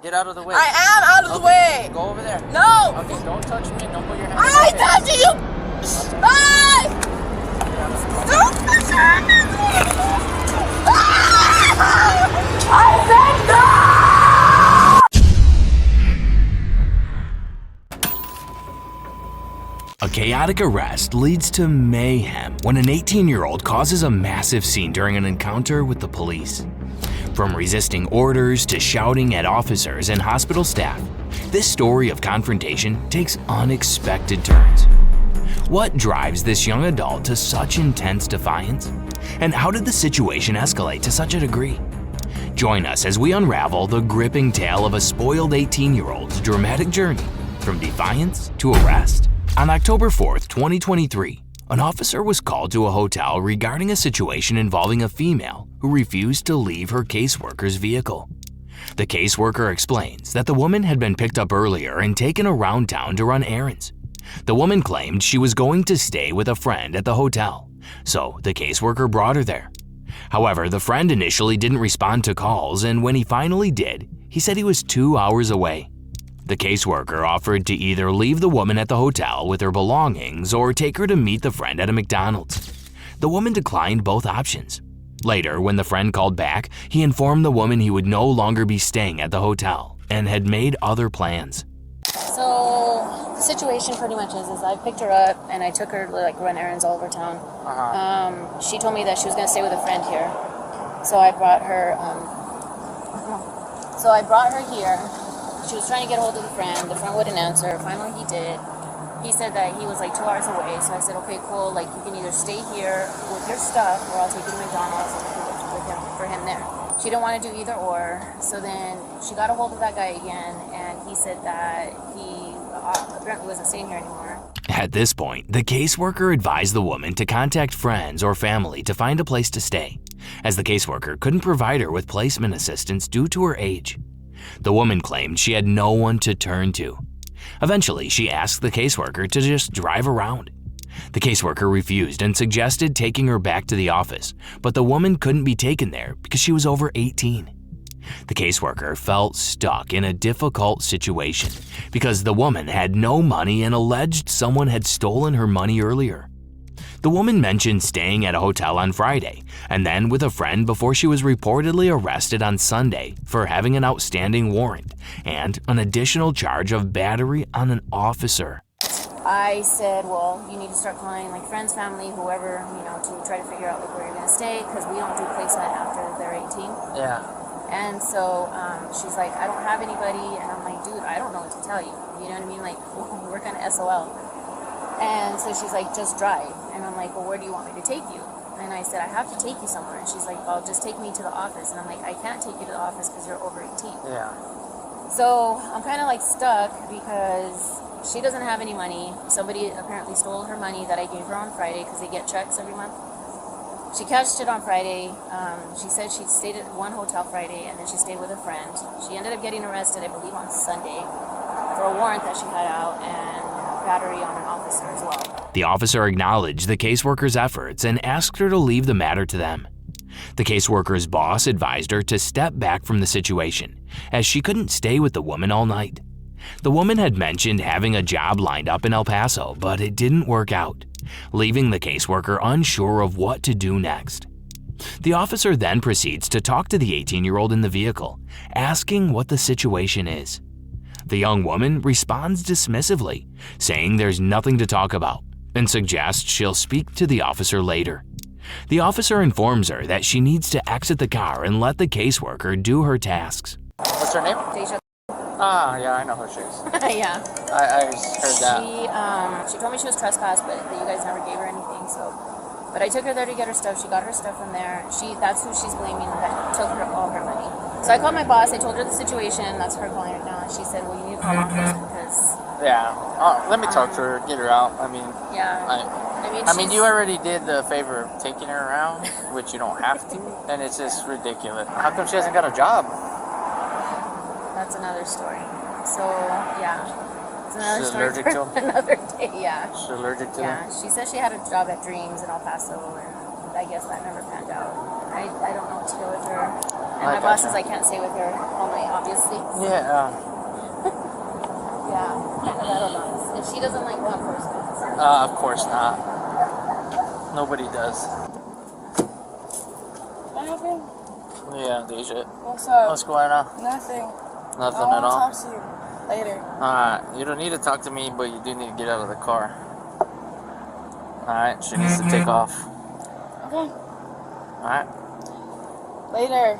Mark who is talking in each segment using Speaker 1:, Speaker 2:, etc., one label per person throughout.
Speaker 1: Get out of the way.
Speaker 2: I am out of the way.
Speaker 1: Go over there.
Speaker 2: No.
Speaker 1: Okay, don't touch me. Don't put your hand.
Speaker 2: I ain't touching you. Bye. Don't touch me. I said no.
Speaker 3: A chaotic arrest leads to mayhem when an 18-year-old causes a massive scene during an encounter with the police. From resisting orders to shouting at officers and hospital staff, this story of confrontation takes unexpected turns. What drives this young adult to such intense defiance? And how did the situation escalate to such a degree? Join us as we unravel the gripping tale of a spoiled 18-year-old's dramatic journey from defiance to arrest. On October 4th, 2023, an officer was called to a hotel regarding a situation involving a female who refused to leave her caseworker's vehicle. The caseworker explains that the woman had been picked up earlier and taken around town to run errands. The woman claimed she was going to stay with a friend at the hotel, so the caseworker brought her there. However, the friend initially didn't respond to calls, and when he finally did, he said he was 2 hours away. The caseworker offered to either leave the woman at the hotel with her belongings or take her to meet the friend at a McDonald's. The woman declined both options. Later, when the friend called back, he informed the woman he would no longer be staying at the hotel and had made other plans.
Speaker 4: So the situation pretty much is I picked her up and I took her to run errands all over town. She told me that she was going to stay with a friend here. So I brought her here. She was trying to get a hold of the friend. The friend wouldn't answer. Finally, he did. He said that he was 2 hours away. So I said, okay, cool. You can either stay here with your stuff or I'll take you to McDonald's and for him there. She didn't want to do either or. So then she got a hold of that guy again, and he said that he apparently wasn't staying here anymore.
Speaker 3: At this point, the caseworker advised the woman to contact friends or family to find a place to stay, as the caseworker couldn't provide her with placement assistance due to her age. The woman claimed she had no one to turn to. Eventually, she asked the caseworker to just drive around. The caseworker refused and suggested taking her back to the office, but the woman couldn't be taken there because she was over 18. The caseworker felt stuck in a difficult situation because the woman had no money and alleged someone had stolen her money earlier. The woman mentioned staying at a hotel on Friday and then with a friend before she was reportedly arrested on Sunday for having an outstanding warrant and an additional charge of battery on an officer.
Speaker 4: I said, well, you need to start calling friends, family, whoever, to try to figure out where you're going to stay because we don't do placement after they're 18.
Speaker 1: Yeah.
Speaker 4: And so she's like, I don't have anybody. And I'm like, dude, I don't know what to tell you. You know what I mean? We're kind of SOL. And so she's like, just drive. And I'm like, well, where do you want me to take you? And I said, I have to take you somewhere. And she's like, well, just take me to the office. And I'm like, I can't take you to the office because you're over 18.
Speaker 1: Yeah.
Speaker 4: So I'm kind of stuck because she doesn't have any money. Somebody apparently stole her money that I gave her on Friday because they get checks every month. She cashed it on Friday. She said she stayed at one hotel Friday and then she stayed with a friend. She ended up getting arrested, I believe, on Sunday for a warrant that she had out and battery on an officer as well.
Speaker 3: The officer acknowledged the caseworker's efforts and asked her to leave the matter to them. The caseworker's boss advised her to step back from the situation, as she couldn't stay with the woman all night. The woman had mentioned having a job lined up in El Paso, but it didn't work out, leaving the caseworker unsure of what to do next. The officer then proceeds to talk to the 18-year-old in the vehicle, asking what the situation is. The young woman responds dismissively, saying there's nothing to talk about, and suggests she'll speak to the officer later. The officer informs her that she needs to exit the car and let the caseworker do her tasks.
Speaker 1: What's her name?
Speaker 4: Deja.
Speaker 1: Ah, yeah, I know who she is.
Speaker 4: Yeah.
Speaker 1: I heard that.
Speaker 4: She told me she was trespassed, but that you guys never gave her anything, so. But I took her there to get her stuff. She got her stuff from there. That's who she's blaming that took her all her money. So I called my boss. I told her the situation. That's her calling her now. And she said, well, you need to call law enforcement because...
Speaker 1: Yeah. Let me talk to her, get her out. I mean...
Speaker 4: Yeah.
Speaker 1: I mean, you already did the favor of taking her around, which you don't have to, and it's just ridiculous. How come she hasn't got a job?
Speaker 4: That's another story. So, yeah. It's another
Speaker 1: She's
Speaker 4: story
Speaker 1: allergic
Speaker 4: for
Speaker 1: to them?
Speaker 4: another day, yeah.
Speaker 1: She's allergic to them?
Speaker 4: Yeah, she said she had a job at Dreams in El Paso, and I guess that never panned out. I don't know what to do with her. And my boss says I can't stay with her all night, obviously.
Speaker 1: Yeah.
Speaker 4: Yeah, kind of that alone. And she doesn't like law enforcement.
Speaker 1: Of course not. Nobody does.
Speaker 2: What happened?
Speaker 1: Yeah, Deja.
Speaker 2: What's up?
Speaker 1: What's going on?
Speaker 2: Nothing.
Speaker 1: Nothing
Speaker 2: I
Speaker 1: at
Speaker 2: want
Speaker 1: all?
Speaker 2: to talk to you later.
Speaker 1: Alright, you don't need to talk to me, but you do need to get out of the car. Alright, she needs to take off.
Speaker 2: Okay.
Speaker 1: Alright,
Speaker 2: Later.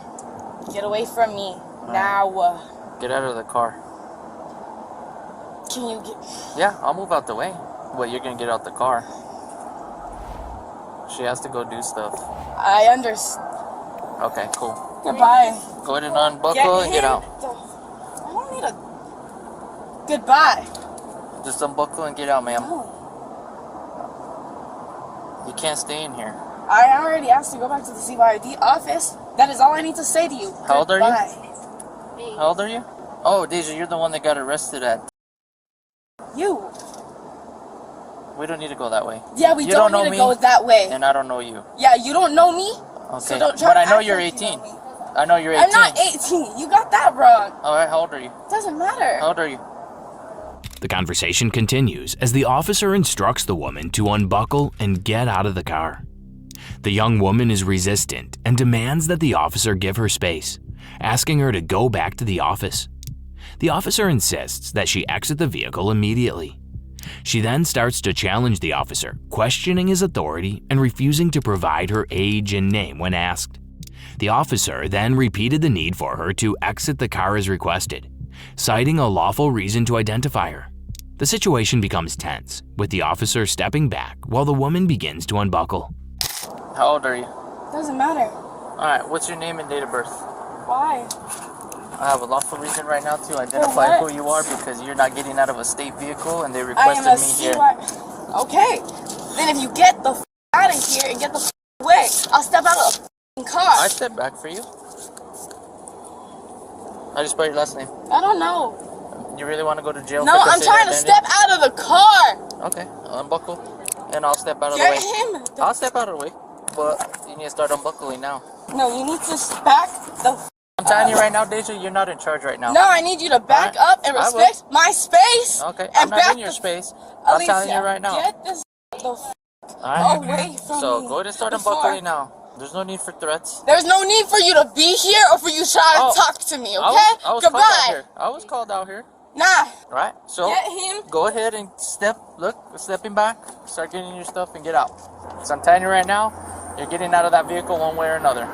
Speaker 2: Get away from me. Now.
Speaker 1: get out of the car.
Speaker 2: Can you get...
Speaker 1: Yeah, I'll move out the way. But you're gonna get out the car. She has to go do stuff.
Speaker 2: I understand.
Speaker 1: Okay, cool.
Speaker 2: Goodbye.
Speaker 1: Go ahead and unbuckle and get out.
Speaker 2: I don't need a... Goodbye.
Speaker 1: Just unbuckle and get out, ma'am.
Speaker 2: No.
Speaker 1: You can't stay in here.
Speaker 2: I already asked to go back to the CYD office. That is all I need to say to you.
Speaker 1: How old are you?
Speaker 2: Goodbye.
Speaker 1: How old are you? Oh, Deja, you're the one that got arrested at...
Speaker 2: You.
Speaker 1: We don't need to go that way.
Speaker 2: Yeah, we
Speaker 1: You
Speaker 2: don't
Speaker 1: don't
Speaker 2: need
Speaker 1: know
Speaker 2: to
Speaker 1: me,
Speaker 2: go that way.
Speaker 1: And I don't know you.
Speaker 2: Yeah, you don't know me.
Speaker 1: Okay,
Speaker 2: So don't try
Speaker 1: but
Speaker 2: to
Speaker 1: I know
Speaker 2: act
Speaker 1: you're
Speaker 2: like you
Speaker 1: 18.
Speaker 2: know me.
Speaker 1: I know you're 18.
Speaker 2: I'm not 18. You got that wrong.
Speaker 1: Alright, how old are you?
Speaker 2: Doesn't matter.
Speaker 1: How old are you?
Speaker 3: The conversation continues as the officer instructs the woman to unbuckle and get out of the car. The young woman is resistant and demands that the officer give her space, asking her to go back to the office. The officer insists that she exit the vehicle immediately. She then starts to challenge the officer, questioning his authority and refusing to provide her age and name when asked. The officer then repeated the need for her to exit the car as requested, citing a lawful reason to identify her. The situation becomes tense, with the officer stepping back while the woman begins to unbuckle.
Speaker 1: How old are you?
Speaker 2: Doesn't matter.
Speaker 1: Alright, what's your name and date of birth?
Speaker 2: Why?
Speaker 1: I have a lawful reason right now to identify
Speaker 2: what?
Speaker 1: who you are because you're not getting out of a state vehicle and they
Speaker 2: I am
Speaker 1: requested
Speaker 2: a
Speaker 1: me here.
Speaker 2: Okay. Then if you get the out of here and get the away, I'll step out of the car.
Speaker 1: I stepped back for you. I just spelled your last name.
Speaker 2: I don't know.
Speaker 1: You really want to go to jail?
Speaker 2: No,
Speaker 1: for
Speaker 2: I'm trying to
Speaker 1: concealed
Speaker 2: step out of the car.
Speaker 1: identity? Okay, I'll unbuckle and I'll step out of the
Speaker 2: Get
Speaker 1: way.
Speaker 2: him.
Speaker 1: I'll step out of the way, but you need to start unbuckling now.
Speaker 2: No, you need to back the.
Speaker 1: I'm telling you right now, Deja, you're not in charge right now.
Speaker 2: No, I need you to back
Speaker 1: Alright,
Speaker 2: up and
Speaker 1: I will.
Speaker 2: respect my space.
Speaker 1: Okay,
Speaker 2: and
Speaker 1: I'm not
Speaker 2: back
Speaker 1: in your
Speaker 2: the-
Speaker 1: space. I'm telling you right now.
Speaker 2: Get this
Speaker 1: Alright?
Speaker 2: away from
Speaker 1: So
Speaker 2: me.
Speaker 1: go ahead and start
Speaker 2: before-
Speaker 1: unbuckling now. There's no need for threats.
Speaker 2: There's no need for you to be here or for you to try
Speaker 1: Oh,
Speaker 2: to talk to me, okay?
Speaker 1: I was called out
Speaker 2: Goodbye.
Speaker 1: here. I was called out here.
Speaker 2: Nah.
Speaker 1: Right? So
Speaker 2: Get him.
Speaker 1: go ahead and stepping back, start getting your stuff and get out. So I'm telling you right now, you're getting out of that vehicle one way or another.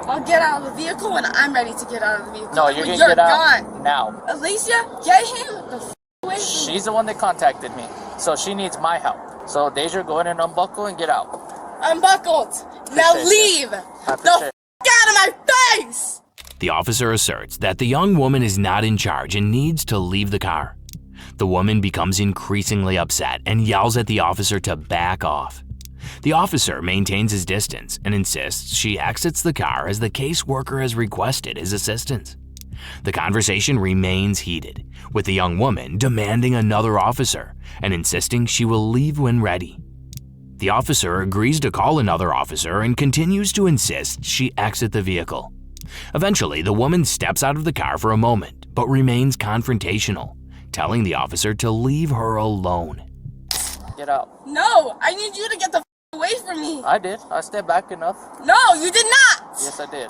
Speaker 2: I'll get out of the vehicle when I'm ready to get out of the vehicle.
Speaker 1: No, you're
Speaker 2: When
Speaker 1: gonna get out
Speaker 2: gone.
Speaker 1: now.
Speaker 2: Alicia, get him the away from me.
Speaker 1: She's the one that contacted me, so she needs my help. So Deja, go ahead and unbuckle and get out.
Speaker 2: Unbuckled. Now
Speaker 1: Appreciate
Speaker 2: leave.
Speaker 1: I
Speaker 2: The
Speaker 1: appreciate it.
Speaker 2: out of my face.
Speaker 3: The officer asserts that the young woman is not in charge and needs to leave the car. The woman becomes increasingly upset and yells at the officer to back off. The officer maintains his distance and insists she exits the car as the caseworker has requested his assistance. The conversation remains heated, with the young woman demanding another officer and insisting she will leave when ready. The officer agrees to call another officer and continues to insist she exit the vehicle. Eventually, the woman steps out of the car for a moment, but remains confrontational, telling the officer to leave her alone.
Speaker 1: Get out.
Speaker 2: No, I need you to get the away from me.
Speaker 1: I did. I stepped back enough.
Speaker 2: No, you did not.
Speaker 1: Yes, I did.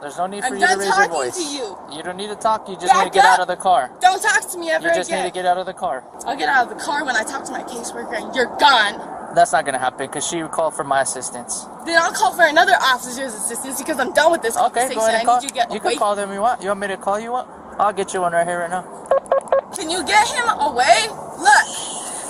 Speaker 1: There's no need for
Speaker 2: I'm
Speaker 1: you to
Speaker 2: done
Speaker 1: raise your
Speaker 2: talking
Speaker 1: voice.
Speaker 2: to you.
Speaker 1: You don't need to talk. You just
Speaker 2: Back
Speaker 1: need to get out
Speaker 2: up.
Speaker 1: of the car.
Speaker 2: Don't talk to me ever
Speaker 1: You just need
Speaker 2: again.
Speaker 1: to get out of the car.
Speaker 2: I'll get out of the car when I talk to my caseworker and you're gone.
Speaker 1: That's not gonna happen because she called for my assistance.
Speaker 2: Then I'll call for another officer's assistance because I'm done with this
Speaker 1: Okay,
Speaker 2: conversation.
Speaker 1: go ahead
Speaker 2: I
Speaker 1: and call.
Speaker 2: need you to get
Speaker 1: You
Speaker 2: away.
Speaker 1: can call them. You want? You want me to call you one? I'll get you one right here, right now.
Speaker 2: Can you get him away? Look,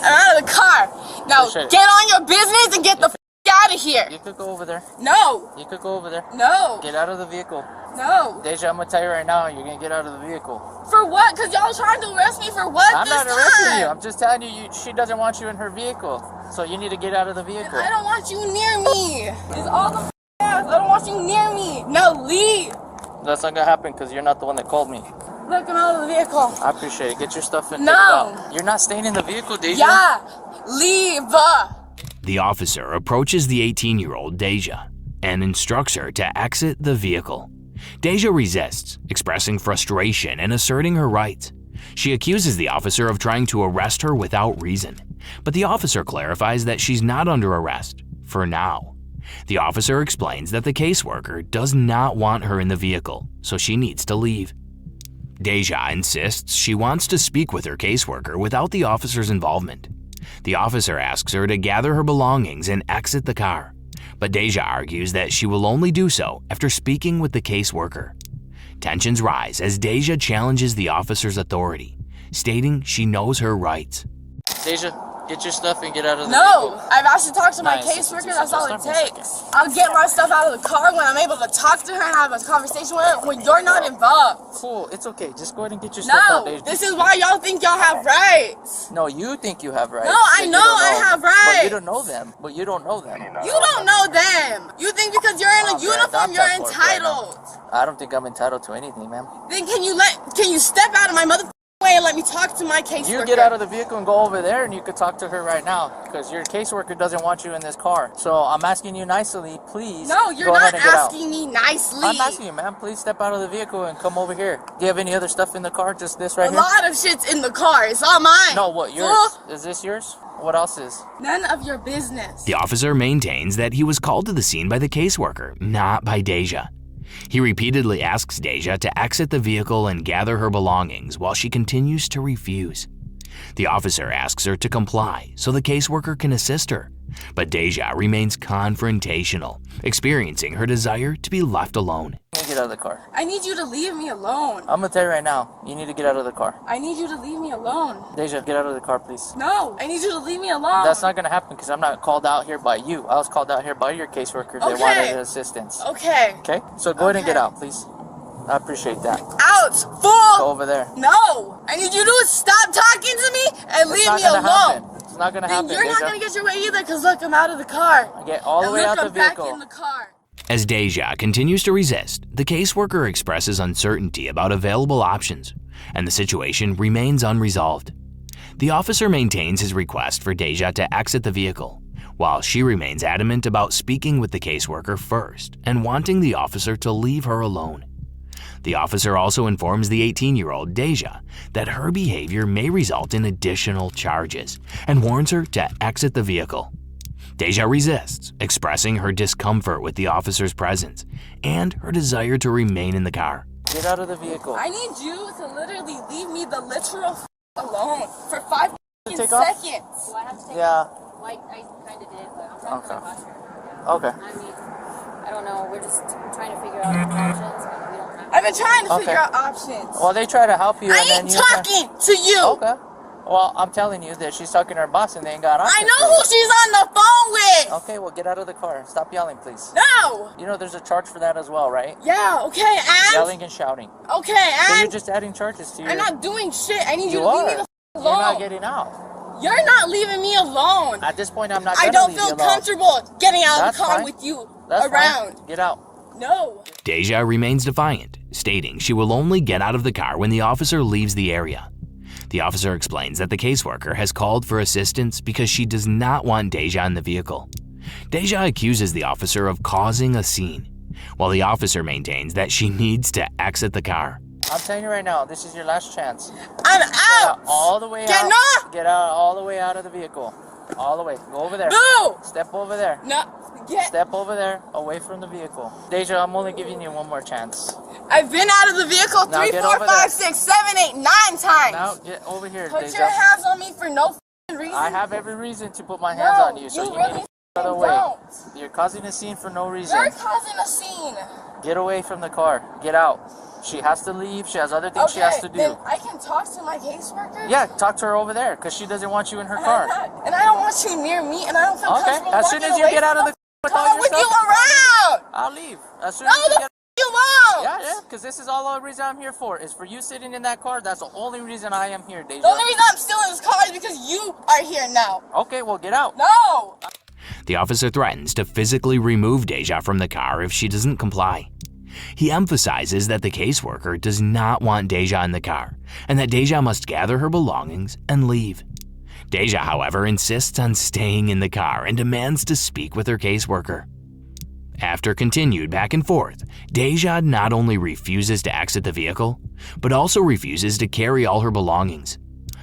Speaker 2: I'm out of the car. Now
Speaker 1: Appreciate it.
Speaker 2: get on your business and get the out of here.
Speaker 1: You could go over there.
Speaker 2: No,
Speaker 1: You could go over there.
Speaker 2: no,
Speaker 1: Get out of the vehicle.
Speaker 2: no.
Speaker 1: Deja, I'm gonna tell you right now, you're gonna get out of the vehicle.
Speaker 2: For what? Because y'all trying to arrest me for what
Speaker 1: I'm
Speaker 2: this
Speaker 1: not arresting
Speaker 2: time?
Speaker 1: you. I'm just telling you, she doesn't want you in her vehicle. So you need to get out of the vehicle.
Speaker 2: I don't want you near me. It's all the ass. I don't want you near me. Now leave.
Speaker 1: That's not gonna happen because you're not the one that called me.
Speaker 2: Look, I'm out of the vehicle.
Speaker 1: I appreciate it. Get your stuff and
Speaker 2: No.
Speaker 1: get it out. You're not staying in the vehicle, Deja.
Speaker 2: Yeah, leave.
Speaker 3: The officer approaches the 18-year-old Deja and instructs her to exit the vehicle. Deja resists, expressing frustration and asserting her rights. She accuses the officer of trying to arrest her without reason, but the officer clarifies that she's not under arrest, for now. The officer explains that the caseworker does not want her in the vehicle, so she needs to leave. Deja insists she wants to speak with her caseworker without the officer's involvement. The officer asks her to gather her belongings and exit the car, but Deja argues that she will only do so after speaking with the caseworker. Tensions rise as Deja challenges the officer's authority, stating she knows her rights.
Speaker 1: Deja, get your stuff and get out of the
Speaker 2: No,
Speaker 1: vehicle.
Speaker 2: I've asked to talk to my
Speaker 1: Nice.
Speaker 2: caseworker. That's all it
Speaker 1: Just give me a
Speaker 2: takes. I'll get my stuff out of the car when I'm able to talk to her and have a conversation with her when you're not involved.
Speaker 1: Cool, it's okay. Just go ahead and get your stuff out,
Speaker 2: No,
Speaker 1: Deja.
Speaker 2: this is why y'all think y'all have rights.
Speaker 1: No, you think you have rights.
Speaker 2: No, I
Speaker 1: but you
Speaker 2: know
Speaker 1: don't
Speaker 2: I have
Speaker 1: But
Speaker 2: rights.
Speaker 1: you don't know them. But you don't know them.
Speaker 2: You don't know them. You think because you're in a
Speaker 1: Oh, man,
Speaker 2: uniform
Speaker 1: that's
Speaker 2: you're
Speaker 1: that part right now.
Speaker 2: entitled.
Speaker 1: I don't think I'm entitled to anything, ma'am.
Speaker 2: Then can you step out of my motherfucking way and let me talk to my caseworker?
Speaker 1: You get out of the vehicle and go over there and you could talk to her right now because your caseworker doesn't want you in this car. So I'm asking you nicely, please.
Speaker 2: No, you're
Speaker 1: go
Speaker 2: not
Speaker 1: ahead and get out.
Speaker 2: asking me nicely.
Speaker 1: I'm asking you, ma'am, please step out of the vehicle and come over here. Do you have any other stuff in the car? Just this right
Speaker 2: A
Speaker 1: here?
Speaker 2: lot of shit's in the car. It's all mine.
Speaker 1: No, what, yours?
Speaker 2: Fool.
Speaker 1: Is this yours? What else is?
Speaker 2: None of your business.
Speaker 3: The officer maintains that he was called to the scene by the caseworker, not by Deja. He repeatedly asks Deja to exit the vehicle and gather her belongings while she continues to refuse. The officer asks her to comply so the caseworker can assist her, but Deja remains confrontational, experiencing her desire to be left alone.
Speaker 1: Get out of the car.
Speaker 2: I need you to leave me alone.
Speaker 1: I'm gonna tell you right now, you need to get out of the car.
Speaker 2: I need you to leave me alone.
Speaker 1: Deja, get out of the car, please.
Speaker 2: No, I need you to leave me alone.
Speaker 1: That's not gonna happen because I'm not called out here by you. I was called out here by your caseworker that
Speaker 2: Okay.
Speaker 1: wanted assistance.
Speaker 2: Okay.
Speaker 1: Okay? So go ahead and get
Speaker 2: Okay.
Speaker 1: out, please. I appreciate that.
Speaker 2: Out,
Speaker 1: Go
Speaker 2: fool!
Speaker 1: over there.
Speaker 2: No! I need you to stop talking to me and
Speaker 1: It's
Speaker 2: leave
Speaker 1: not
Speaker 2: me
Speaker 1: gonna
Speaker 2: alone.
Speaker 1: happen. It's not gonna
Speaker 2: Then
Speaker 1: happen,
Speaker 2: you're not
Speaker 1: Deja.
Speaker 2: gonna get your way either, cause look, I'm out of the car.
Speaker 1: Get all the
Speaker 2: And
Speaker 1: way
Speaker 2: look,
Speaker 1: out the
Speaker 2: I'm back
Speaker 1: vehicle.
Speaker 2: in the car.
Speaker 3: As Deja continues to resist, the caseworker expresses uncertainty about available options, and the situation remains unresolved. The officer maintains his request for Deja to exit the vehicle, while she remains adamant about speaking with the caseworker first and wanting the officer to leave her alone. The officer also informs the 18-year-old Deja that her behavior may result in additional charges and warns her to exit the vehicle. Deja resists, expressing her discomfort with the officer's presence and her desire to remain in the car.
Speaker 1: Get out of the vehicle.
Speaker 2: I need you to literally leave me the literal alone for 5
Speaker 1: Take off?
Speaker 2: seconds.
Speaker 4: Do I have to take
Speaker 1: Yeah.
Speaker 4: Well, I kind of did, but I'm trying
Speaker 1: Okay.
Speaker 4: to posture. Yeah.
Speaker 1: Okay.
Speaker 4: I mean, I don't know. We're just trying to figure out options, but we don't have.
Speaker 2: I've been trying to
Speaker 1: Okay.
Speaker 2: figure out options.
Speaker 1: Well, they try to help you
Speaker 2: I
Speaker 1: and then
Speaker 2: ain't
Speaker 1: you...
Speaker 2: talking to you.
Speaker 1: Okay. Well, I'm telling you that she's talking to her boss and they ain't got options.
Speaker 2: I know who she's on the phone with.
Speaker 1: Okay, well, get out of the car. Stop yelling, please.
Speaker 2: No.
Speaker 1: You know there's a charge for that as well, right?
Speaker 2: Yeah, okay, and?
Speaker 1: Yelling and shouting.
Speaker 2: Okay,
Speaker 1: So you're
Speaker 2: and?
Speaker 1: just adding charges to your...
Speaker 2: I'm not doing shit. I need you
Speaker 1: You
Speaker 2: to leave me
Speaker 1: are.
Speaker 2: the
Speaker 1: You're
Speaker 2: alone.
Speaker 1: not getting out.
Speaker 2: You're not leaving me alone.
Speaker 1: At this point, I'm not
Speaker 2: I
Speaker 1: gonna
Speaker 2: don't
Speaker 1: leave
Speaker 2: feel
Speaker 1: you alone.
Speaker 2: comfortable getting out
Speaker 1: That's
Speaker 2: of the car
Speaker 1: fine.
Speaker 2: with you
Speaker 1: That's
Speaker 2: around.
Speaker 1: Fine. Get out.
Speaker 2: No.
Speaker 3: Deja remains defiant, stating she will only get out of the car when the officer leaves the area. The officer explains that the caseworker has called for assistance because she does not want Deja in the vehicle. Deja accuses the officer of causing a scene, while the officer maintains that she needs to exit the car.
Speaker 1: I'm telling you right now, this is your last chance.
Speaker 2: I'm
Speaker 1: Get
Speaker 2: out.
Speaker 1: out all the way
Speaker 2: Get
Speaker 1: out.
Speaker 2: no.
Speaker 1: Get out all the way out of the vehicle. All the way. Go over there.
Speaker 2: No.
Speaker 1: Step over there.
Speaker 2: No. Get.
Speaker 1: Step over there, away from the vehicle. Deja, I'm only giving you one more chance.
Speaker 2: I've been out of the vehicle
Speaker 1: Now
Speaker 2: 3,
Speaker 1: get
Speaker 2: 4,
Speaker 1: over
Speaker 2: 5,
Speaker 1: there.
Speaker 2: 6, 7, 8, 9 times.
Speaker 1: Now get over here,
Speaker 2: Put
Speaker 1: Deja.
Speaker 2: your hands on me for no reason.
Speaker 1: I have every reason to put my hands on you, so you
Speaker 2: really
Speaker 1: need to get out of the way.
Speaker 2: don't.
Speaker 1: You're causing a scene for no reason.
Speaker 2: You're causing a scene.
Speaker 1: Get away from the car. Get out. She has to leave. She has other things she has to do.
Speaker 2: Then I can talk to my caseworker.
Speaker 1: Yeah, talk to her over there because she doesn't want you in her
Speaker 2: And
Speaker 1: car.
Speaker 2: and I don't want you near me, and I don't feel
Speaker 1: Okay.
Speaker 2: comfortable
Speaker 1: As soon
Speaker 2: walking
Speaker 1: as you
Speaker 2: away
Speaker 1: get out of
Speaker 2: from
Speaker 1: the with all
Speaker 2: car
Speaker 1: your
Speaker 2: with
Speaker 1: stuff,
Speaker 2: you around.
Speaker 1: I'll leave. As soon
Speaker 2: No,
Speaker 1: as you
Speaker 2: the
Speaker 1: get
Speaker 2: you won't.
Speaker 1: yeah, because this is all the reason I'm here for. Is for you sitting in that car. That's the only reason I am here, Deja.
Speaker 2: The only reason I'm still in this car is because you are here now.
Speaker 1: Okay, well, get out.
Speaker 2: No.
Speaker 3: The officer threatens to physically remove Deja from the car if she doesn't comply. He emphasizes that the caseworker does not want Deja in the car and that Deja must gather her belongings and leave. Deja, however, insists on staying in the car and demands to speak with her caseworker. After continued back and forth, Deja not only refuses to exit the vehicle, but also refuses to carry all her belongings.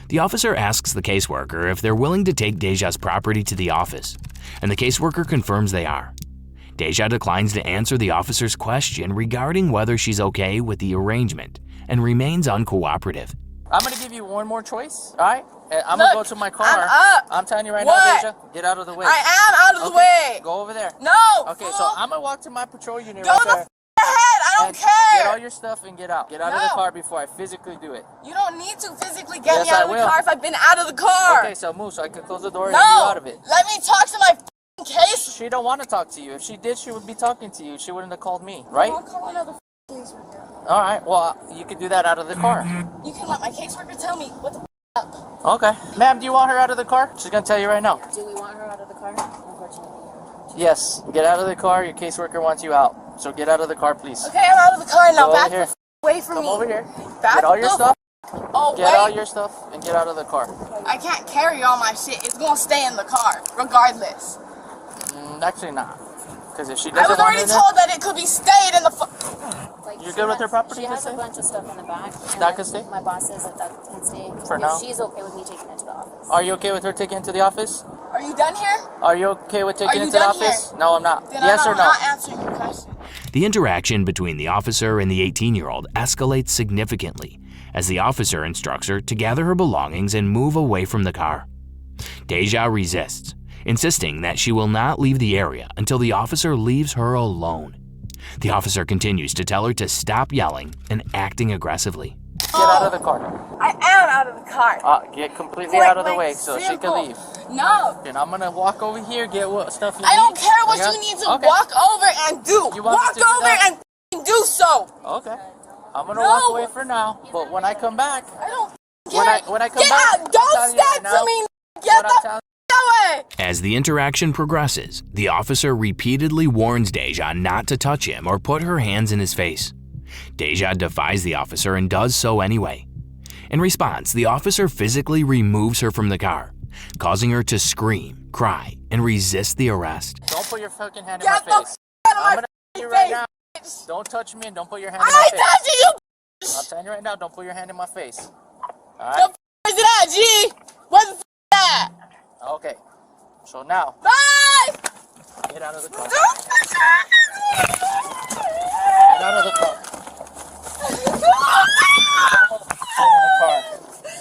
Speaker 3: The officer asks the caseworker if they're willing to take Deja's property to the office, and the caseworker confirms they are. Deja declines to answer the officer's question regarding whether she's okay with the arrangement and remains uncooperative.
Speaker 1: I'm gonna give you one more choice, all right? I'm gonna go to my car.
Speaker 2: I'm up.
Speaker 1: I'm telling you right
Speaker 2: What?
Speaker 1: now, Deja, get out of the way.
Speaker 2: I am out of the way.
Speaker 1: Go over there.
Speaker 2: No.
Speaker 1: Okay,
Speaker 2: fool.
Speaker 1: so I'm gonna walk to my patrol unit
Speaker 2: Go
Speaker 1: right
Speaker 2: the
Speaker 1: there.
Speaker 2: ahead. I don't
Speaker 1: And
Speaker 2: care.
Speaker 1: Get all your stuff and get out. Get out of the
Speaker 2: No.
Speaker 1: car before I physically do it.
Speaker 2: You don't need to physically get
Speaker 1: Yes,
Speaker 2: me out
Speaker 1: I
Speaker 2: of the
Speaker 1: will.
Speaker 2: car if I've been out of the car.
Speaker 1: Okay, so move so I can close the door and
Speaker 2: No.
Speaker 1: get you out of it.
Speaker 2: Let me talk to my f***ing case.
Speaker 1: She don't want to talk to you. If she did, she would be talking to you. She wouldn't have called me, right?
Speaker 2: I'll call another caseworker.
Speaker 1: All right, well, you could do that out of the car.
Speaker 2: You can let my caseworker tell me what the f*** up.
Speaker 1: Okay. Ma'am, do you want her out of the car? She's going to tell you right now.
Speaker 4: Do we want her out of the car? Unfortunately.
Speaker 1: Yes, get out of the car. Your caseworker wants you out. So get out of the car, please.
Speaker 2: Okay, I'm out of the car now.
Speaker 1: Go
Speaker 2: Back
Speaker 1: over here.
Speaker 2: the f- away from
Speaker 1: Come
Speaker 2: me.
Speaker 1: over here.
Speaker 2: Back
Speaker 1: Get all your
Speaker 2: the
Speaker 1: stuff.
Speaker 2: Oh,
Speaker 1: Get all
Speaker 2: wait.
Speaker 1: your stuff and get out of the car.
Speaker 2: I can't carry all my shit. It's gonna stay in the car, regardless.
Speaker 1: Actually, not. Because if she
Speaker 2: I
Speaker 1: doesn't
Speaker 2: was
Speaker 1: want
Speaker 2: already
Speaker 1: it in
Speaker 2: told that it could be stayed in the
Speaker 4: Like,
Speaker 1: You're
Speaker 4: she
Speaker 1: good with
Speaker 4: has-
Speaker 1: her property
Speaker 4: She
Speaker 1: to
Speaker 4: has a
Speaker 1: stay?
Speaker 4: bunch of stuff in the back. and
Speaker 1: That can stay?
Speaker 4: My boss says that can stay.
Speaker 1: For
Speaker 4: if
Speaker 1: now?
Speaker 4: She's okay with me taking it to the office.
Speaker 1: Are you okay with her taking it to the office?
Speaker 2: Are you done here?
Speaker 1: Are you okay with taking
Speaker 2: you
Speaker 1: it to the
Speaker 2: done
Speaker 1: office?
Speaker 2: here?
Speaker 1: No, I'm not.
Speaker 2: Then
Speaker 1: Yes
Speaker 2: I'm
Speaker 1: or no?
Speaker 2: not answering your question.
Speaker 3: The interaction between the officer and the 18-year-old escalates significantly as the officer instructs her to gather her belongings and move away from the car. Deja resists, insisting that she will not leave the area until the officer leaves her alone. The officer continues to tell her to stop yelling and acting aggressively.
Speaker 1: Get out of the car.
Speaker 2: I am out of the car.
Speaker 1: Get completely out of the way so she can leave.
Speaker 2: No.
Speaker 1: And I'm gonna walk over here, get what stuff you need.
Speaker 2: I don't care what
Speaker 1: Okay?
Speaker 2: you need to
Speaker 1: Okay.
Speaker 2: walk over and do.
Speaker 1: You want me
Speaker 2: Walk
Speaker 1: to do
Speaker 2: over
Speaker 1: that?
Speaker 2: and f***ing do so.
Speaker 1: Okay. I'm gonna
Speaker 2: No.
Speaker 1: walk away for now, but when I come back,
Speaker 2: I don't
Speaker 1: When
Speaker 2: care.
Speaker 1: I- when I come
Speaker 2: Get
Speaker 1: back,
Speaker 2: out.
Speaker 1: I'm
Speaker 2: Don't
Speaker 1: telling you right
Speaker 2: step
Speaker 1: now,
Speaker 2: to me.
Speaker 1: what
Speaker 2: Get
Speaker 1: I'm
Speaker 2: the
Speaker 1: telling-
Speaker 2: f*** away.
Speaker 3: As the interaction progresses, the officer repeatedly warns Deja not to touch him or put her hands in his face. Deja defies the officer and does so anyway. In response, the officer physically removes her from the car, causing her to scream, cry, and resist the arrest.
Speaker 1: Don't put your fucking hand in
Speaker 2: Get
Speaker 1: my
Speaker 2: the
Speaker 1: face.
Speaker 2: f*** out of
Speaker 1: I'm
Speaker 2: my
Speaker 1: gonna tell you
Speaker 2: f***ing
Speaker 1: right
Speaker 2: face.
Speaker 1: now.
Speaker 2: bitch.
Speaker 1: Don't touch me and don't put your hand in
Speaker 2: I
Speaker 1: my
Speaker 2: ain't
Speaker 1: face.
Speaker 2: touching you.
Speaker 1: I'm telling you right now, don't put your hand in my face.
Speaker 2: The
Speaker 1: Alright?
Speaker 2: f*** is it at, G? What the f*** is that?
Speaker 1: Okay. So now,
Speaker 2: Bye.
Speaker 1: get out of the car.
Speaker 2: Don't
Speaker 1: Get out of the car. Get out of the car.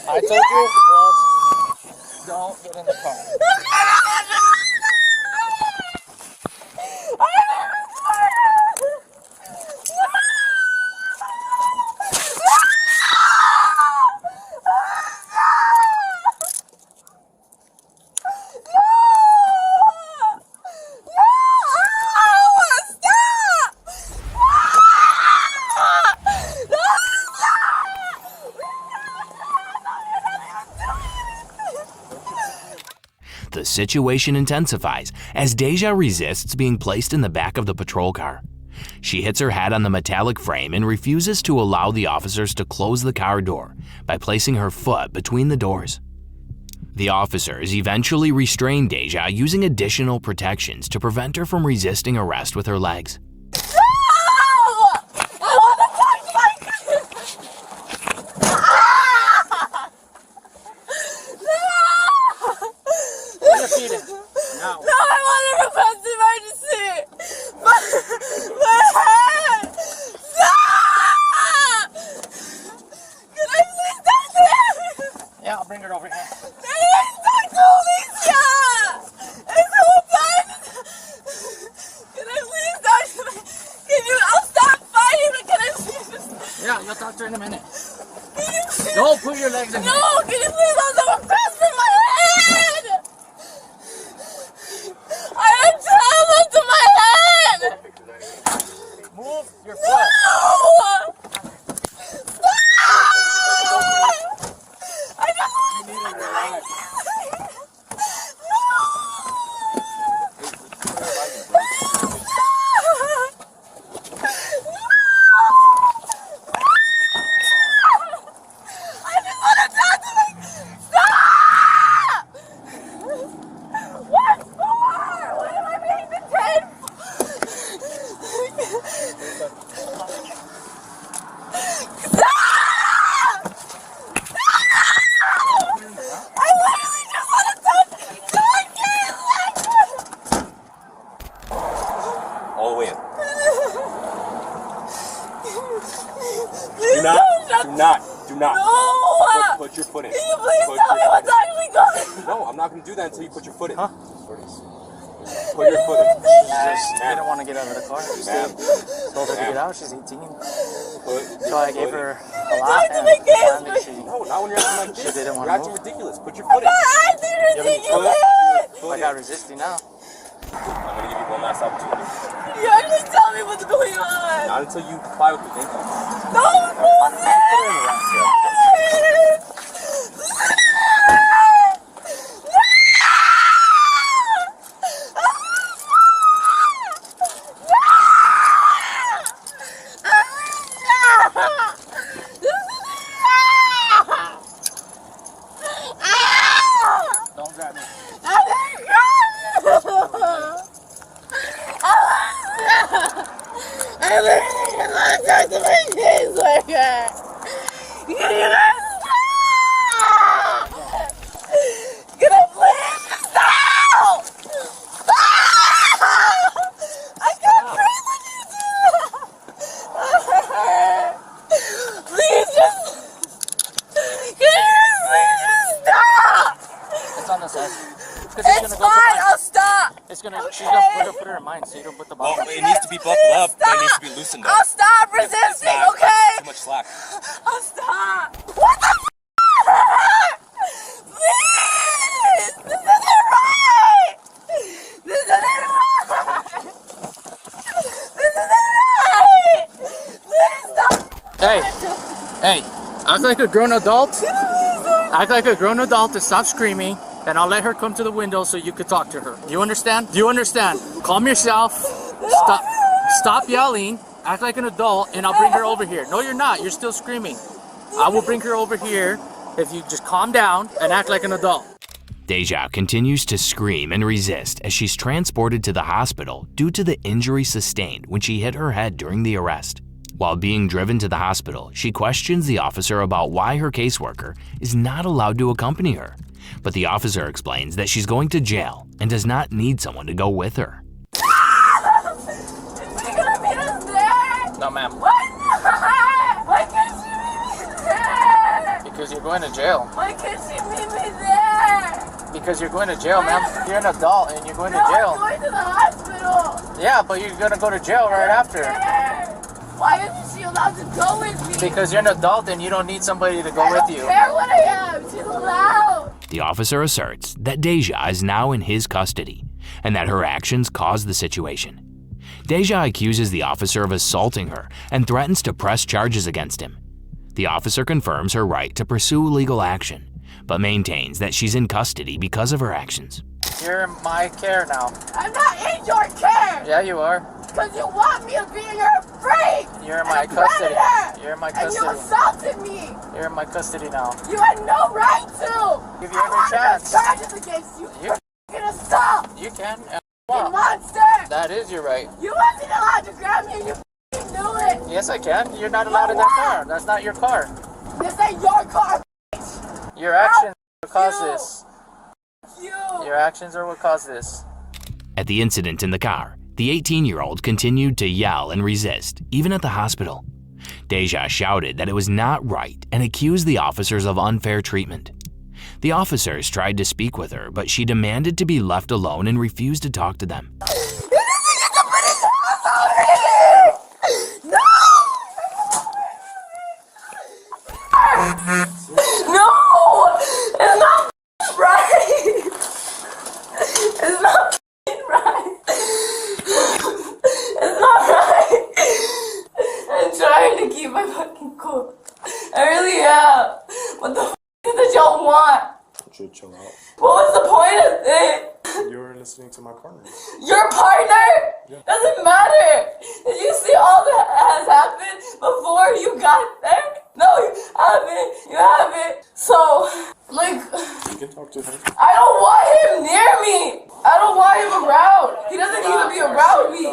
Speaker 1: I told you once, don't get in the car.
Speaker 3: The situation intensifies as Deja resists being placed in the back of the patrol car. She hits her head on the metallic frame and refuses to allow the officers to close the car door by placing her foot between the doors. The officers eventually restrain Deja using additional protections to prevent her from resisting arrest with her legs.
Speaker 1: Put your feet in. Now.
Speaker 2: No, I want to request emergency. My head. Stop! Can I please talk to him?
Speaker 1: Yeah, I'll bring it over here.
Speaker 2: Can I talk to Alicia? It's so bad. Can I please talk to him? Can you? I'll stop fighting, but can I please just?
Speaker 1: Yeah, you'll talk to her in a minute.
Speaker 2: Can you please?
Speaker 1: Don't put your legs in
Speaker 2: No,
Speaker 1: here.
Speaker 2: can you please also request for my head? I have trauma to my head.
Speaker 1: Move your foot.
Speaker 2: No! Stop! I just want to talk to my I just want to talk to my... Stop!
Speaker 5: stop.
Speaker 2: No!
Speaker 5: Put your foot in.
Speaker 2: Can you please
Speaker 5: Put
Speaker 2: tell me
Speaker 5: your
Speaker 2: what's
Speaker 5: foot
Speaker 2: actually going
Speaker 5: in. No, I'm not going to do that until you put your foot in.
Speaker 1: Huh?
Speaker 5: Put your foot in.
Speaker 1: She didn't want to get out of the car.
Speaker 5: Ma'am.
Speaker 1: Told her to get out. She's 18.
Speaker 5: Put
Speaker 1: So I
Speaker 5: your
Speaker 1: gave
Speaker 5: foot
Speaker 1: her
Speaker 5: in.
Speaker 1: a lot.
Speaker 2: to make games with
Speaker 1: She,
Speaker 5: No, not when you're acting like this.
Speaker 1: She didn't want
Speaker 5: You're
Speaker 1: to
Speaker 5: acting
Speaker 1: move.
Speaker 5: ridiculous. Put your foot in.
Speaker 2: acting ridiculous!
Speaker 1: I got resisting now.
Speaker 5: I'm going to give you one last opportunity.
Speaker 2: Can you actually tell me what's going on?
Speaker 5: Not until you comply with the thank you.
Speaker 2: No, bullshit!
Speaker 1: Don't grab me.
Speaker 2: I literally just want to talk to my caseworker. Can you guys stop? Can I please stop? Stop! I can't breathe when you do that. Please just... Can you please just stop?
Speaker 1: It's on the side.
Speaker 2: It's fine, I'll stop.
Speaker 1: She's gonna put her in mind, so you don't put the ball.
Speaker 5: Well, it needs to be buckled up. But it needs to be loosened up.
Speaker 2: I'll stop resisting,
Speaker 5: Not
Speaker 2: okay?
Speaker 5: too much slack.
Speaker 2: I'll stop. What the f***? Please! This isn't right! This isn't right! This isn't right! Please stop!
Speaker 1: Hey, act like a grown adult. Act like a grown adult and stop screaming, and I'll let her come to the window so you can talk to her. Do you understand? Do you understand? Calm yourself. Stop yelling. Act like an adult, and I'll bring her over here. No, you're not. You're still screaming. I will bring her over here if you just calm down and act like an adult.
Speaker 3: Deja continues to scream and resist as she's transported to the hospital due to the injury sustained when she hit her head during the arrest. While being driven to the hospital, she questions the officer about why her caseworker is not allowed to accompany her. But the officer explains that she's going to jail and does not need someone to go with her.
Speaker 2: Is he gonna meet us there?
Speaker 1: No, ma'am.
Speaker 2: Why not? Why can't she meet me there?
Speaker 1: Because you're going to jail.
Speaker 2: Why can't she meet me there?
Speaker 1: Because you're going to jail, ma'am. You're an adult and you're going to
Speaker 2: I'm
Speaker 1: jail.
Speaker 2: going to the hospital.
Speaker 1: Yeah, but you're going to go to jail right after.
Speaker 2: Why isn't she allowed to go with me?
Speaker 1: Because you're an adult and you don't need somebody to go with you.
Speaker 2: I don't care what I am. She's allowed.
Speaker 3: The officer asserts that Deja is now in his custody and that her actions caused the situation. Deja accuses the officer of assaulting her and threatens to press charges against him. The officer confirms her right to pursue legal action, but maintains that she's in custody because of her actions.
Speaker 1: You're in my care now.
Speaker 2: I'm not in your care.
Speaker 1: Yeah, you are.
Speaker 2: Because you want me to be in your freak.
Speaker 1: You're in my custody. You're in my
Speaker 2: And you
Speaker 1: custody.
Speaker 2: assaulted me.
Speaker 1: You're in my custody now.
Speaker 2: You had no right to.
Speaker 1: Give you every chance.
Speaker 2: I want to press charges against you.
Speaker 1: You-
Speaker 2: You're gonna stop.
Speaker 1: You can.
Speaker 2: You
Speaker 1: Well,
Speaker 2: monster.
Speaker 1: that is your right.
Speaker 2: You wasn't allowed to grab me and you f***ing knew it.
Speaker 1: Yes, I can. You're not allowed in that car. That's not your car.
Speaker 2: This ain't your car.
Speaker 1: Your actions are what caused this.
Speaker 2: You.
Speaker 1: Your actions are what caused this.
Speaker 3: At the incident in the car, the 18-year-old continued to yell and resist, even at the hospital. Deja shouted that it was not right and accused the officers of unfair treatment. The officers tried to speak with her, but she demanded to be left alone and refused to talk to them.
Speaker 2: No! It's not right! It's not right! It's not right! I'm trying to keep my fucking cool. I really am. What the f*** did y'all want?
Speaker 6: Should chill out.
Speaker 2: What was the point of it?
Speaker 6: You were listening to my partner.
Speaker 2: Your partner?
Speaker 6: Yeah.
Speaker 2: Doesn't matter. Did you see all that has happened before you got there? No, you haven't. You haven't. So, like,
Speaker 6: You can talk to him.
Speaker 2: I don't want him near me. I don't want him around. He doesn't need to be around me.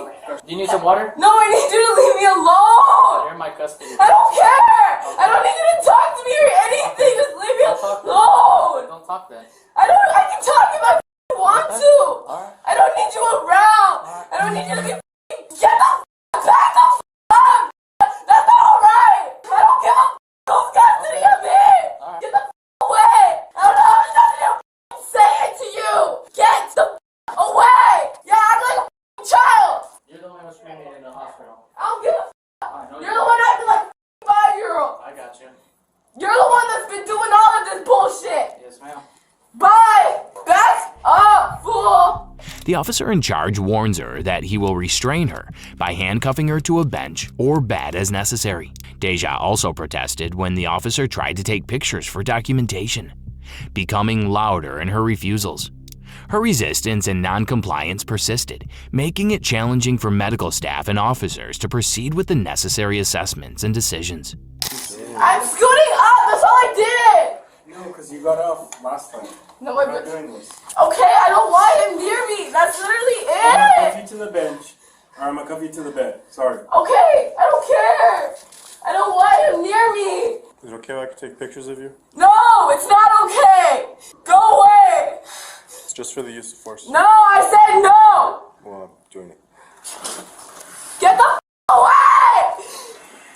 Speaker 1: You need some water?
Speaker 2: No, I need you to leave me alone.
Speaker 1: You're in my custody.
Speaker 2: I don't care. I don't need you to talk to me or anything. Just leave me alone.
Speaker 1: Don't talk then.
Speaker 2: I can talk if I want to.
Speaker 1: Alright.
Speaker 2: I don't need you around. I don't need you to be get the back the up. That's not alright. I don't give a who's custody of me.
Speaker 1: Yes, ma'am.
Speaker 2: Bye! Back up, fool!
Speaker 3: The officer in charge warns her that he will restrain her by handcuffing her to a bench or bed as necessary. Deja also protested when the officer tried to take pictures for documentation, becoming louder in her refusals. Her resistance and noncompliance persisted, making it challenging for medical staff and officers to proceed with the necessary assessments and decisions.
Speaker 2: I'm scooting up! That's all I did!
Speaker 6: No, because you got off last time.
Speaker 2: No,
Speaker 6: We're not doing this.
Speaker 2: Okay, I don't want him near me. That's literally
Speaker 6: I'm gonna
Speaker 2: it.
Speaker 6: cuff you to the bench, or I'm gonna cuff you to the bed. Sorry.
Speaker 2: Okay, I don't care. I don't want him near me.
Speaker 6: Is it okay if I can take pictures of you?
Speaker 2: No, it's not okay. Go away.
Speaker 6: It's just for the use of force.
Speaker 2: No, I said no.
Speaker 6: Well, I'm doing it.
Speaker 2: Get the away.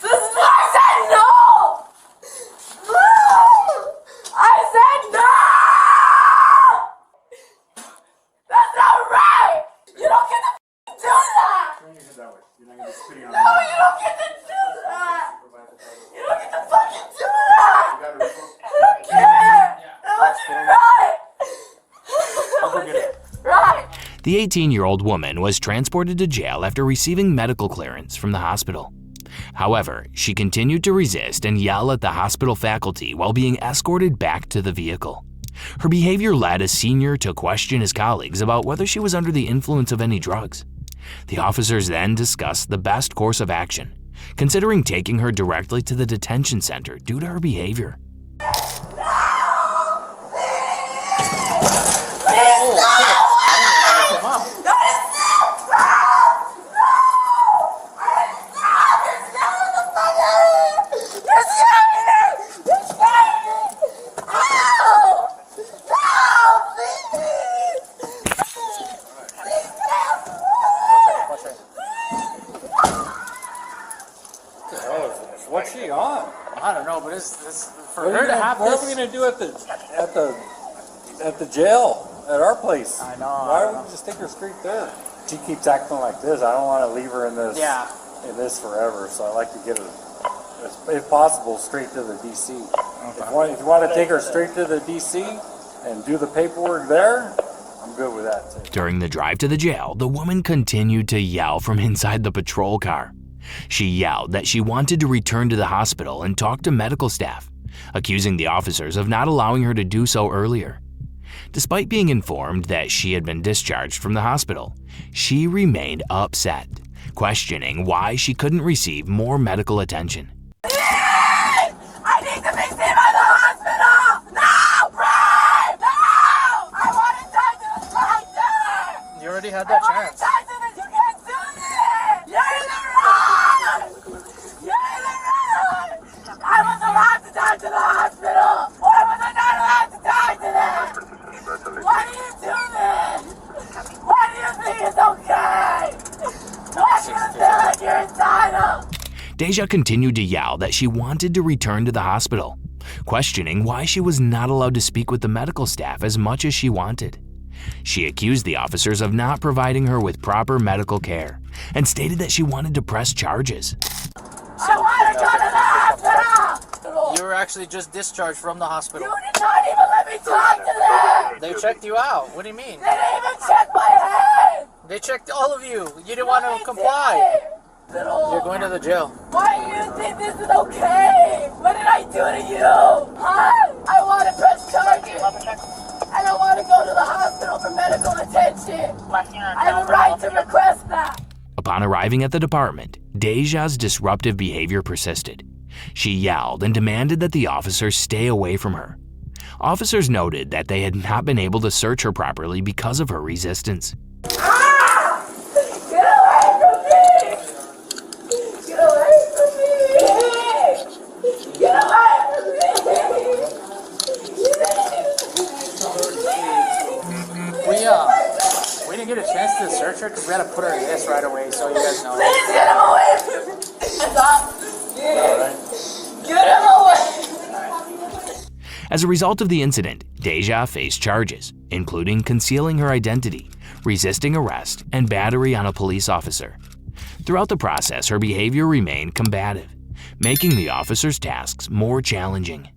Speaker 2: I said no. I said no. That's not right. You don't get to do that.
Speaker 6: Turn your head that way. You're not gonna be spitting on
Speaker 2: No, you don't get to do that. You don't get to fucking do that.
Speaker 6: You got it.
Speaker 2: I don't care. That wasn't right.
Speaker 6: I'll go get it.
Speaker 2: Right.
Speaker 3: The 18-year-old woman was transported to jail after receiving medical clearance from the hospital. However, she continued to resist and yell at the hospital faculty while being escorted back to the vehicle. Her behavior led a senior to question his colleagues about whether she was under the influence of any drugs. The officers then discussed the best course of action, considering taking her directly to the detention center due to her behavior.
Speaker 7: What's she on?
Speaker 1: I don't know, but it's for
Speaker 7: What
Speaker 1: her to have
Speaker 7: are we
Speaker 1: this.
Speaker 7: gonna do at the jail at our place?
Speaker 1: I know,
Speaker 7: Why
Speaker 1: I
Speaker 7: don't
Speaker 1: know.
Speaker 7: we just take her straight there? She keeps acting like this. I don't want to leave her in this.
Speaker 1: Yeah.
Speaker 7: In this forever. So I like to get her, if possible, straight to the DC. If you want to take her straight to the DC and do the paperwork there, I'm good with that too.
Speaker 3: During the drive to the jail, the woman continued to yell from inside the patrol car. She yelled that she wanted to return to the hospital and talk to medical staff, accusing the officers of not allowing her to do so earlier. Despite being informed that she had been discharged from the hospital, she remained upset, questioning why she couldn't receive more medical attention.
Speaker 2: I need to be seen by the hospital! No, Brian! No! I want to talk to the doctor!
Speaker 1: You already had that chance.
Speaker 2: Talk to the, you can't do this! You're in the wrong! You're in the wrong! I was allowed to talk to the hospital! Why was I not allowed to talk to them? Why do you do this? Why do you think it's okay? Why do you feel like you're entitled?
Speaker 3: Deja continued to yell that she wanted to return to the hospital, questioning why she was not allowed to speak with the medical staff as much as she wanted. She accused the officers of not providing her with proper medical care and stated that she wanted to press charges.
Speaker 2: I want to go to the hospital!
Speaker 1: You were actually just discharged from the hospital.
Speaker 2: You did not even let me talk to them!
Speaker 1: They checked you out. What do you mean?
Speaker 2: They didn't even check my head!
Speaker 1: They checked all of you. You didn't want to comply.
Speaker 2: Little.
Speaker 1: You're going to the jail.
Speaker 2: Why do you think this is okay? What did I do to you? Huh? I want to press charges. I don't want to go to the hospital for medical attention. I have a right to request that.
Speaker 3: Upon arriving at the department, Deja's disruptive behavior persisted. She yelled and demanded that the officers stay away from her. Officers noted that they had not been able to search her properly because of her resistance.
Speaker 2: Ah! Get away from me! Get away from me! Get away from me!
Speaker 1: We didn't get a chance to search her because we had to put her in this right away, so you guys know.
Speaker 2: Please get him away from me! Stop! Get him away!
Speaker 3: As a result of the incident, Deja faced charges, including concealing her identity, resisting arrest, and battery on a police officer. Throughout the process, her behavior remained combative, making the officer's tasks more challenging.